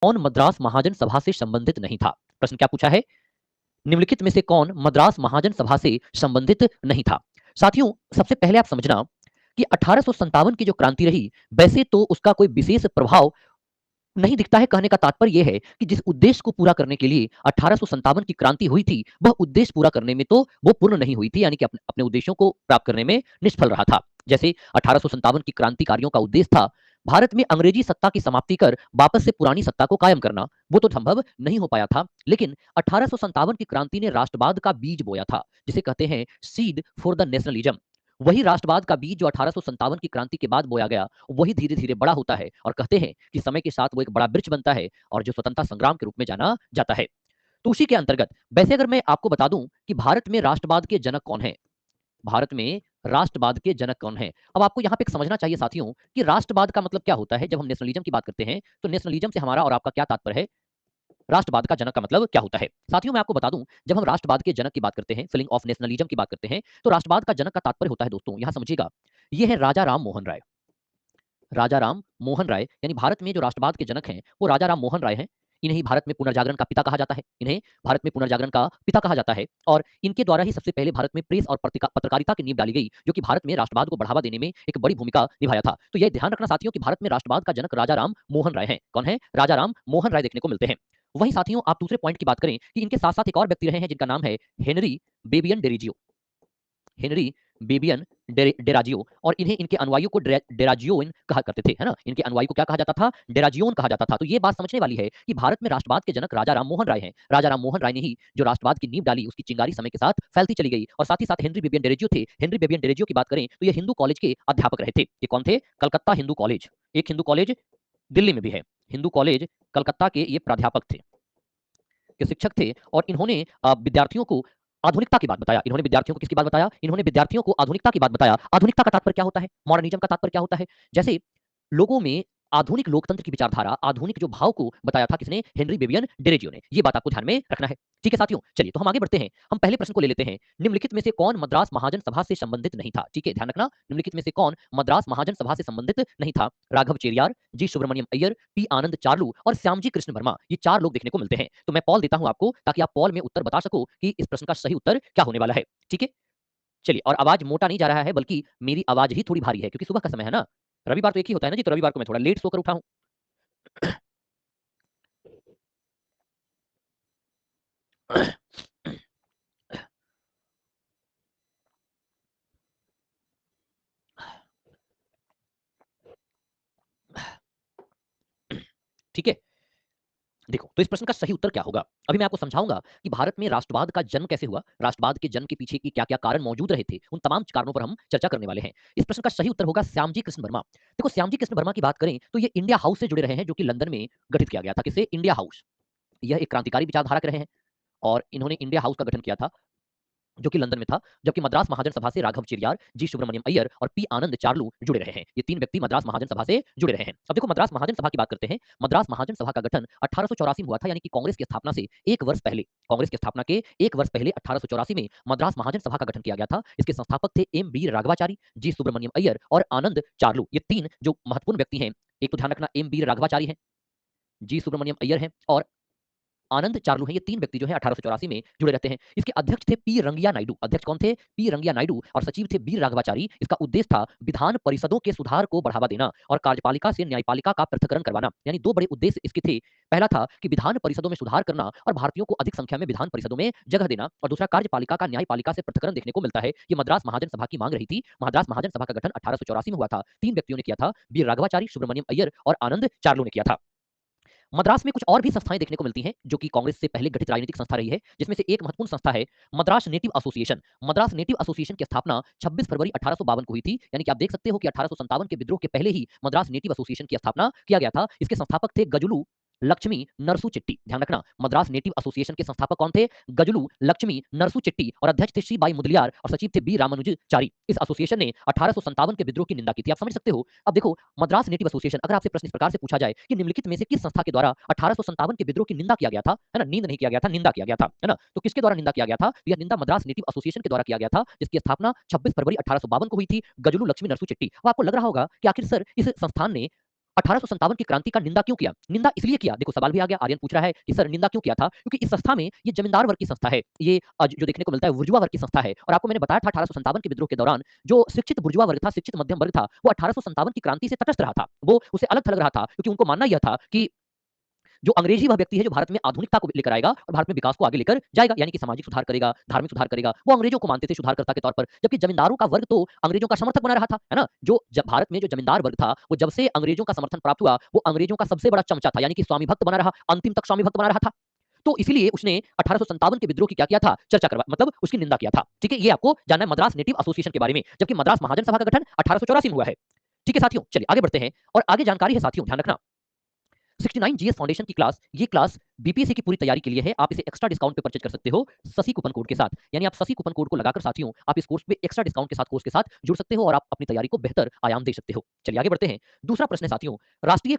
कौन मद्रास महाजन सभा से संबंधित नहीं था? प्रश्न क्या पूछा है? निम्नलिखित में से कौन मद्रास महाजन सभा से संबंधित नहीं था? साथियों, सबसे पहले आप समझना कि 1857 की जो क्रांति रही, वैसे तो उसका कोई विशेष प्रभाव नहीं दिखता है। कहने का तात्पर्य यह है कि जिस उद्देश्य को पूरा करने के लिए 1857 की क्रांति हुई थी, वह उद्देश्य पूरा करने में तो वो पूर्ण नहीं हुई थी, यानी कि अपने अपने उद्देश्यों को प्राप्त करने में निष्फल रहा था। जैसे 1857 की क्रांतिकारियों का उद्देश्य था भारत में अंग्रेजी सत्ता की समाप्ति कर वापस से पुरानी सत्ता को कायम करना। वो तो संभव नहीं हो पाया था, लेकिन 1857 की क्रांति ने राष्ट्रवाद का बीज बोया था, जिसे कहते हैं सीड फॉर द नेशनलिज्म। वही राष्ट्रवाद का बीज जो 1857 की क्रांति के बाद बोया गया, वही धीरे धीरे बड़ा होता है और कहते हैं कि समय के साथ वो एक बड़ा वृक्ष बनता है और जो स्वतंत्रता संग्राम के रूप में जाना जाता है। तो उसी के अंतर्गत वैसे अगर मैं आपको बता दूं कि भारत में राष्ट्रवाद के जनक कौन है, भारत में राष्ट्रवाद के जनक कौन है, अब आपको यहाँ पे एक समझना चाहिए साथियों कि राष्ट्रवाद का मतलब क्या होता है। जब हम नेशनलिज्म की बात करते हैं तो नेशनलिज्म से हमारा और आपका क्या तात्पर्य है, राष्ट्रवाद का जनक का मतलब क्या होता है। साथियों, मैं आपको बता दूं, जब हम राष्ट्रवाद के जनक की बात करते हैं, फिलिंग ऑफ नेशनलिज्म की बात करते हैं, तो राष्ट्रवाद का जनक का तात्पर्य होता है दोस्तों, यहां समझिएगा, ये है राजा राम मोहन राय। राजा राम मोहन राय यानी भारत में जो राष्ट्रवाद के जनक हैं वो राजा राम मोहन राय हैं। इन्हें भारत में पुनर्जागरण का पिता कहा जाता है, इन्हें भारत में पुनर्जागरण का पिता कहा जाता है और इनके द्वारा ही सबसे पहले भारत में प्रेस और पत्रकारिता की नींव डाली गई, जो कि भारत में राष्ट्रवाद को बढ़ावा देने में एक बड़ी भूमिका निभाया था। तो यह ध्यान रखना साथियों कि भारत में राष्ट्रवाद का जनक राजा राम मोहन राय हैं। कौन है? राजा राम मोहन राय देखने को मिलते हैं। वहीं साथियों, आप दूसरे पॉइंट की बात करें कि इनके साथ साथ एक और व्यक्ति रहे हैं जिनका नाम है हेनरी बेबियन डेरिजियो। हेनरी बेबियन डेराजियो, और इन्हें इनके अनुयायियों को डेराजियोन कहा करते थे, है ना। इनके अनुयायी को क्या कहा जाता था? डेराजियोन कहा जाता था। तो ये बात समझने वाली है कि भारत में राष्ट्रवाद के जनक राजा राम मोहन राय हैं। राजा राम मोहन राय ने ही जो राष्ट्रवाद की नींव डाली, उसकी चिंगारी समय के साथ फैलती चली गई। और साथ ही साथ हेनरी बेबियन डेरेजियो थे। हेनरी बेबियन डेरेजियो की बात करें तो ये हिंदू कॉलेज के अध्यापक रहे थे। ये कौन थे? कलकत्ता हिंदू कॉलेज, एक हिंदू कॉलेज दिल्ली में भी है, हिंदू कॉलेज कलकत्ता के ये प्राध्यापक थे, के शिक्षक थे। और इन्होंने विद्यार्थियों को आधुनिकता की बात बताया। इन्होंने विद्यार्थियों को किसकी बात बताया? इन्होंने विद्यार्थियों को आधुनिकता की बात बताया। आधुनिकता का तात्पर्य क्या होता है? मॉडर्निज्म का तात्पर्य क्या होता है? जैसे लोगों में आधुनिक लोकतंत्र की विचारधारा, आधुनिक जो भाव को बताया था किसने? हेनरी बेबियन डेरेजियो ने। ये बात आपको ध्यान में रखना है। ठीक है साथियों, चलिए तो हम आगे बढ़ते हैं। हम पहले प्रश्न को ले लेते हैं, निम्नलिखित में से कौन मद्रास महाजन सभा से संबंधित नहीं था? ठीक है, ध्यान रखना, निम्नलिखित में से कौन मद्रास महाजन सभा से संबंधित नहीं था? राघव चेरियार, जी सुब्रमण्यम अय्यर, पी आनंद चार्लू और श्यामजी कृष्ण वर्मा, ये चार लोग देखने को मिलते हैं। तो मैं पॉल देता हूं आपको ताकि आप पॉल में उत्तर बता सको कि इस प्रश्न का सही उत्तर क्या होने वाला है। ठीक है, चलिए, और आवाज मोटा नहीं जा रहा है, बल्कि मेरी आवाज ही थोड़ी भारी है क्योंकि सुबह का समय है ना। रविवार तो एक ही होता है ना जी, तो रविवार को मैं थोड़ा लेट सोकर उठा हूं। ठीक है, देखो तो इस प्रश्न का सही उत्तर क्या होगा, अभी मैं आपको समझाऊंगा कि भारत में राष्ट्रवाद का जन्म कैसे हुआ, राष्ट्रवाद के जन्म के पीछे की क्या क्या कारण मौजूद रहे थे, उन तमाम कारणों पर हम चर्चा करने वाले हैं। इस प्रश्न का सही उत्तर होगा श्यामजी कृष्ण वर्मा। देखो, श्यामजी कृष्ण वर्मा की बात करें तो ये इंडिया हाउस से जुड़े रहे हैं, जो कि लंदन में गठित किया गया था। किसे? India house. यह एक क्रांतिकारी विचारधारा के रहे हैं और इन्होंने इंडिया हाउस का गठन किया था, जो कि लंदन में था। जबकि मद्रास महाजन सभा से राघव चेरियार, जी सुब्रमण्यम अय्यर और पी आनंद चार्लू जुड़े रहे हैं। ये तीन व्यक्ति मद्रास महाजन सभा से जुड़े रहे हैं। अब देखो, मद्रास महाजन सभा की बात करते हैं। मद्रास महाजन सभा का गठन 1884 में हुआ था, यानी कि कांग्रेस की स्थापना से एक वर्ष पहले, कांग्रेस की स्थापना के एक वर्ष पहले 1884 में मद्रास महाजन सभा का गठन किया गया था। इसके संस्थापक थे एम वीर राघवाचारी, जी सुब्रमण्यम अय्यर और आनंद चार्लू। ये तीन जो महत्वपूर्ण व्यक्ति हैं, एक तो ध्यान रखना, एम वीर राघवाचारी हैं, जी सुब्रमण्यम अय्यर हैं और आनंद चार्लू हैं। ये तीन व्यक्ति जो है 1884 में जुड़े रहते हैं। इसके अध्यक्ष थे पी रंगिया नायडू। अध्यक्ष कौन थे? पी रंगिया नायडू। और सचिव थे बी राघवाचारी। इसका उद्देश्य था विधान परिषदों के सुधार को बढ़ावा देना और कार्यपालिका से न्यायपालिका का पृथक्करण करवाना। यानी दो बड़े उद्देश्य इसके थे। पहला था कि विधान परिषदों में सुधार करना और भारतीयों को अधिक संख्या में विधान परिषदों में जगह देना, और दूसरा कार्यपालिका का न्यायपालिका से पृथक्करण देखने को मिलता है। ये मद्रास महाजन सभा की मांग रही थी। मद्रास महाजन सभा का गठन 1884 में हुआ था। तीन व्यक्तियों ने किया था, बी राघवाचारी, सुब्रमण्यम अय्यर और आनंद चार्लू ने किया था। मद्रास में कुछ और भी संस्थाएं देखने को मिलती हैं जो कि कांग्रेस से पहले गठित राजनीतिक संस्था रही है, जिसमें से एक महत्वपूर्ण संस्था है Madras native association. Madras native association की स्थापना 26 फरवरी 1852 को हुई थी, यानी कि आप देख सकते हो कि 1857 के विद्रोह के पहले ही मद्रास नेटिव एसोसिएशन की स्थापना किया गया था। इसके संस्थापक थे गजुलू लक्ष्मी नरसू चिट्टी। ध्यान रखना, मद्रास नेटिव एसोसिएशन के संस्थापक कौन थे? गजुलू लक्ष्मी नरसू चिट्टी। और अध्यक्ष थे श्री बाई मुदलियार और सचिव थे बी रामानुजाचारी। इस एसोसिएशन ने 1857 के विद्रोह की निंदा की थी। आप समझ सकते हो। अब देखो, मद्रास नेटिव एसोसिएशन, अगर आपसे प्रश्न इस प्रकार से पूछा जाए कि निम्नलिखित में से किस संस्था के द्वारा 1857 के विद्रोह की निंदा किया गया था, है ना, नींद नहीं किया गया था, निंदा किया गया था, है ना, तो किसके द्वारा निंदा किया गया था? यह निंदा मद्रास नेटिव एसोसिएशन के द्वारा किया गया था, जिसकी स्थापना 26 फरवरी 1852 को हुई थी, गजुलू लक्ष्मी नरसू चिट्टी। अब आपको लग रहा होगा कि आखिर सर इस संस्थान ने 1857 की क्रांति का निंदा क्यों किया? निंदा इसलिए किया, देखो सवाल भी आ गया, आर्यन पूछ रहा है कि सर निंदा क्यों किया था? क्योंकि इस संस्था में ये जमींदार वर्ग की संस्था है। ये जो देखने को मिलता है बुर्जुआ वर्ग की संस्था है और आपको मैंने बताया था 1857 के विद्रोह के दौरान जो शिक्षित बुर्जुआ वर्ग था, शिक्षित मध्यम वर्ग था, वो 1857 की क्रांति से तटस्थ रहा था। वो उसे अलग-थलग रहा था क्योंकि उनको मानना यह था कि जो अंग्रेजी वह व्यक्ति है जो भारत में आधुनिकता को लेकर आएगा और भारत में विकास को आगे लेकर जाएगा, यानी कि सामाजिक सुधार करेगा, धार्मिक सुधार करेगा, वो अंग्रेजों को मानते थे सुधारकर्ता के तौर पर। जबकि जमींदारों का वर्ग तो अंग्रेजों का समर्थक बना रहा था, है ना? जो भारत में जो जमींदार वर्ग था, वो जब से अंग्रेजों का समर्थन प्राप्त हुआ, वो अंग्रेजों का सबसे बड़ा चमचा था, यानी कि स्वामी भक्त बना रहा, अंतिम तक स्वामी भक्त बना रहा था। तो इसीलिए उसने 1857 के विद्रोह की क्या किया था? चर्चा करवा मतलब उसकी निंदा किया था। ठीक है? ये आपको जानना है मद्रास नेटिव एसोसिएशन के बारे में, जबकि मद्रास महाजन सभा का गठन 1884 में हुआ है। ठीक है साथियों? चलिए आगे बढ़ते हैं और आगे जानकारी है साथियों, ध्यान रखना। 69 जीएस फाउंडेशन की क्लास, ये क्लास बीपीएससी की पूरी तैयारी के लिए है। आप इसे एक्स्ट्रा डिस्काउंट पे परचेज कर सकते हो ससी कूपन कोड के साथ। यानी आप ससी कूपन कोड को लगाकर साथियों आप इस कोर्स पे एक्स्ट्रा डिस्काउंट के साथ कोर्स के साथ जुड़ सकते हो और आप अपनी तैयारी को बेहतर आयाम दे सकते हो। चलिए आगे बढ़ते हैं। दूसरा प्रश्न है साथियों, राष्ट्रीय